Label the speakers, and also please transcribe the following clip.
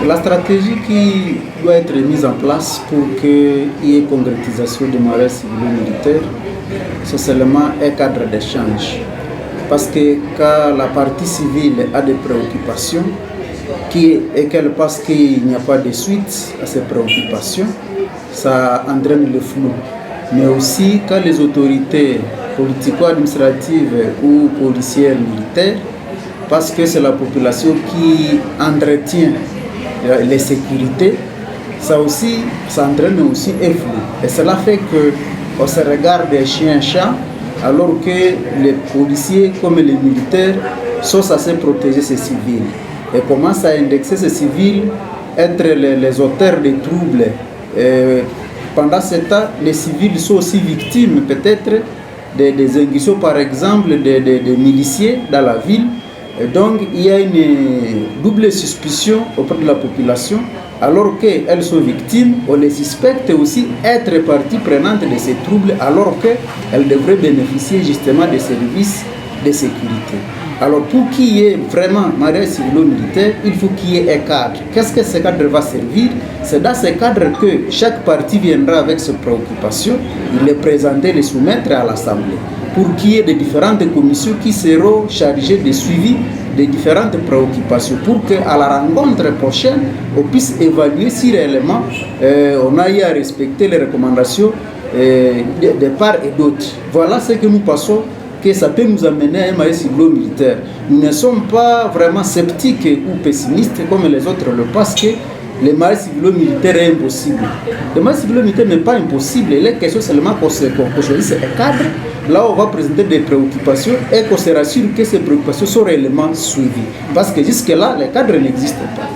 Speaker 1: La stratégie qui doit être mise en place pour qu'il y ait concrétisation du mariage civilo-militaire, c'est seulement un cadre d'échange. Parce que quand la partie civile a des préoccupations et qu'elle pense qu'il n'y a pas de suite à ces préoccupations, ça entraîne le flou. Mais aussi quand les autorités politico-administratives ou policières militaires, parce que c'est la population qui entretient les sécurités, ça entraîne aussi un flou. Et cela fait qu'on se regarde des chiens-chats, alors que les policiers comme les militaires sont censés protéger ces civils. Et commencent à indexer ces civils, être les auteurs des troubles. Et pendant ce temps, les civils sont aussi victimes peut-être des incursions, par exemple, des miliciens dans la ville. Et donc, il y a une double suspicion auprès de la population. Alors qu'elles sont victimes, on les suspecte aussi être partie prenante de ces troubles, alors qu'elles devraient bénéficier justement des services de sécurité. Alors, pour qu'il y ait vraiment mariage civilo-militaire, il faut qu'il y ait un cadre. Qu'est-ce que ce cadre va servir? C'est dans ce cadre que chaque parti viendra avec ses préoccupations, il les présenter, les soumettre à l'Assemblée, pour qu'il y ait des différentes commissions qui seront chargées de suivi des différentes préoccupations, pour qu'à la rencontre prochaine, on puisse évaluer si réellement on a eu à respecter les recommandations de part et d'autre. Voilà ce que nous pensons que ça peut nous amener à un mariage civilo-militaire. Nous ne sommes pas vraiment sceptiques ou pessimistes comme les autres le pensent que le mariage civilo-militaire est impossible. Le mariage civilo-militaire n'est pas impossible. Il est question seulement qu'on choisisse un cadre, là où on va présenter des préoccupations et qu'on se rassure que ces préoccupations sont réellement suivies. Parce que jusque-là, les cadres n'existent pas.